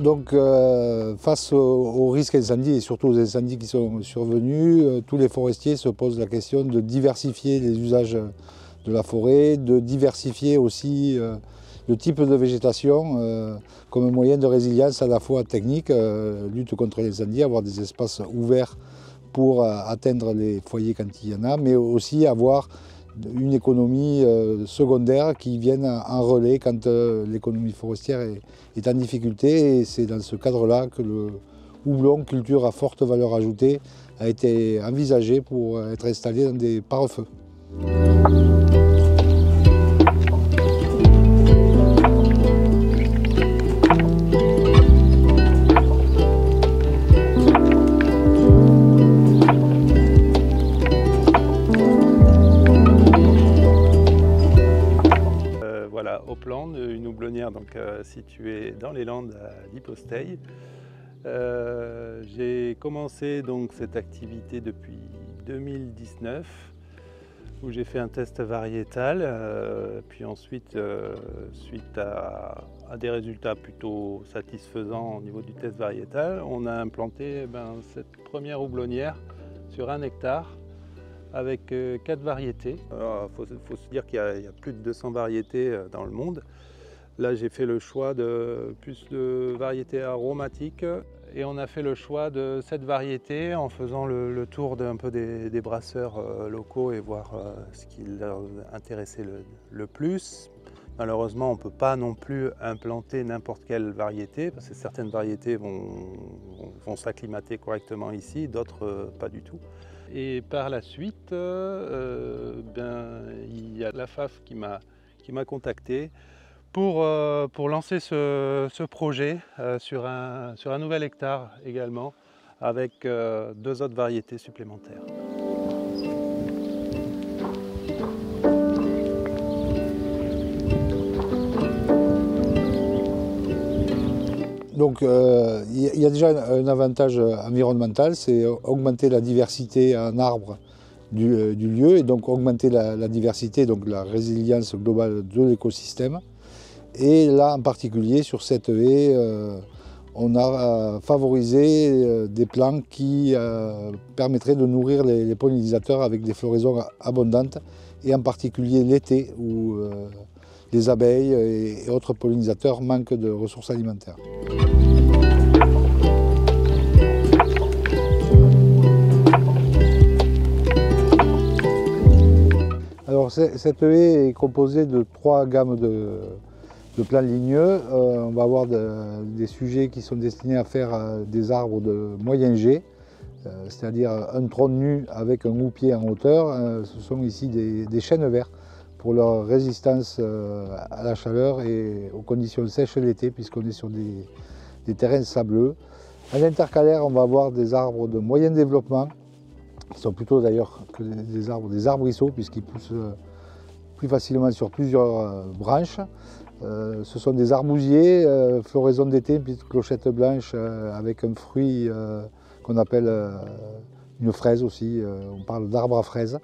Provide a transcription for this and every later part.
Donc face aux risques incendie et surtout aux incendies qui sont survenus, tous les forestiers se posent la question de diversifier les usages de la forêt, de diversifier aussi le type de végétation comme moyen de résilience à la fois technique, lutte contre les incendies, avoir des espaces ouverts pour atteindre les foyers quand il y en a, mais aussi avoir une économie secondaire qui vienne en relais quand l'économie forestière est en difficulté. Et c'est dans ce cadre-là que le houblon, culture à forte valeur ajoutée, a été envisagé pour être installé dans des pare-feux. Voilà, Opland, une houblonnière donc, située dans les Landes à Liposteil. J'ai commencé donc cette activité depuis 2019 où j'ai fait un test variétal, puis ensuite, suite à des résultats plutôt satisfaisants au niveau du test variétal, on a implanté cette première houblonnière sur 1 hectare avec 4 variétés. Il faut se dire qu'il y a plus de 200 variétés dans le monde. Là, j'ai fait le choix de plus de variétés aromatiques et on a fait le choix de cette variété en faisant le tour d'un peu des brasseurs locaux et voir ce qui leur intéressait le plus. Malheureusement, on ne peut pas non plus implanter n'importe quelle variété parce que certaines variétés vont s'acclimater correctement ici, d'autres pas du tout. Et par la suite, il y a la FAF qui m'a contacté pour lancer ce projet sur un nouvel hectare également, avec 2 autres variétés supplémentaires. Donc il y a déjà un avantage environnemental, c'est augmenter la diversité en arbres du lieu et donc augmenter la diversité, donc la résilience globale de l'écosystème. Et là en particulier sur cette haie, on a favorisé des plants qui permettraient de nourrir les pollinisateurs avec des floraisons abondantes et en particulier l'été où les abeilles et autres pollinisateurs manquent de ressources alimentaires. Alors cette haie est composée de 3 gammes de plants ligneux. On va avoir des sujets qui sont destinés à faire des arbres de moyen G, c'est-à-dire un tronc nu avec un houppier en hauteur. Ce sont ici des chênes verts pour leur résistance à la chaleur et aux conditions sèches l'été, puisqu'on est sur des terrains sableux. À l'intercalaire, on va avoir des arbres de moyen développement, qui sont plutôt d'ailleurs que des arbrisseaux, puisqu'ils poussent plus facilement sur plusieurs branches. Ce sont des arbousiers, floraison d'été, une petite clochette blanche avec un fruit qu'on appelle une fraise aussi, on parle d'arbre à fraises.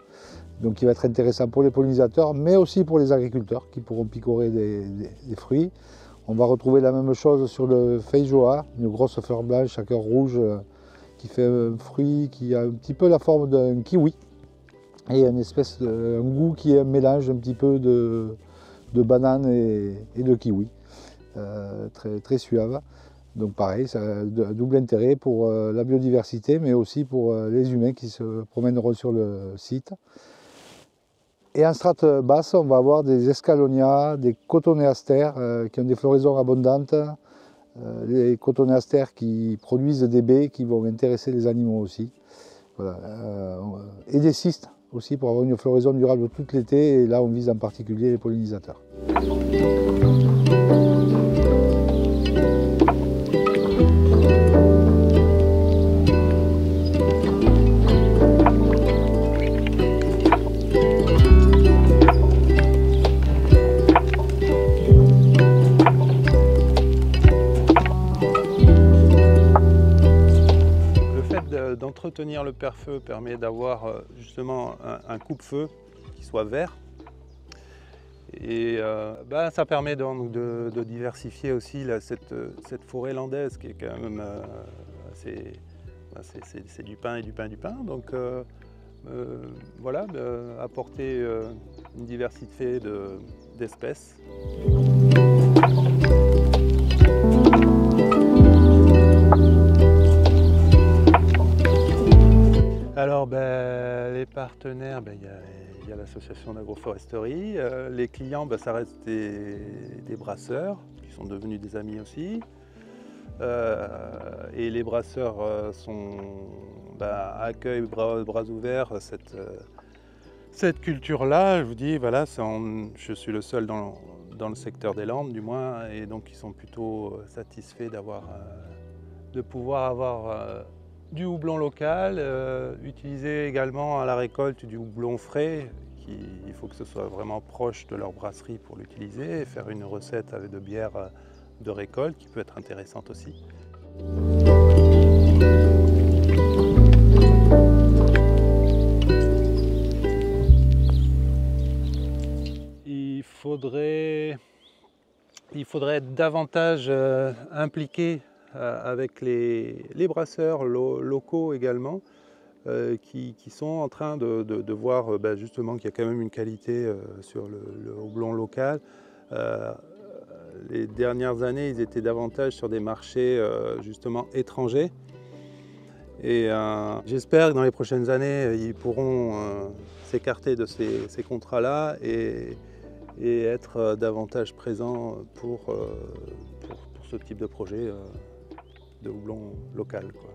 Donc qui va être intéressant pour les pollinisateurs, mais aussi pour les agriculteurs qui pourront picorer des fruits. On va retrouver la même chose sur le feijoa, une grosse fleur blanche à cœur rouge qui fait un fruit qui a un petit peu la forme d'un kiwi et un goût qui est un mélange un petit peu de banane et de kiwi, très suave. Donc pareil, ça a un double intérêt pour la biodiversité, mais aussi pour les humains qui se promèneront sur le site. Et en strate basse, on va avoir des escalonias, des cotonéastères qui ont des floraisons abondantes, les cotonéastères qui produisent des baies qui vont intéresser les animaux aussi. Voilà. Et des cystes aussi pour avoir une floraison durable tout l'été, et là on vise en particulier les pollinisateurs. D'entretenir le pare-feu permet d'avoir justement un coupe-feu qui soit vert Et ça permet donc de diversifier aussi cette forêt landaise qui est quand même c'est du pin et du pin et du pin. Donc voilà, apporter une diversité d'espèces. Alors les partenaires, il y a l'association d'agroforesterie. Les clients, ça reste des brasseurs qui sont devenus des amis aussi. Et les brasseurs accueillent bras ouverts cette culture-là. Je vous dis, voilà, je suis le seul dans le secteur des Landes du moins, et donc ils sont plutôt satisfaits de pouvoir avoir du houblon local, utiliser également à la récolte du houblon frais. Il faut que ce soit vraiment proche de leur brasserie pour l'utiliser, et faire une recette avec de bière de récolte qui peut être intéressante aussi. Il faudrait être davantage impliqué avec les brasseurs locaux également, qui sont en train de voir justement qu'il y a quand même une qualité sur le houblon local. Les dernières années, ils étaient davantage sur des marchés justement étrangers. Et j'espère que dans les prochaines années, ils pourront s'écarter de ces contrats-là et être davantage présents pour ce type de projet de houblon local, quoi.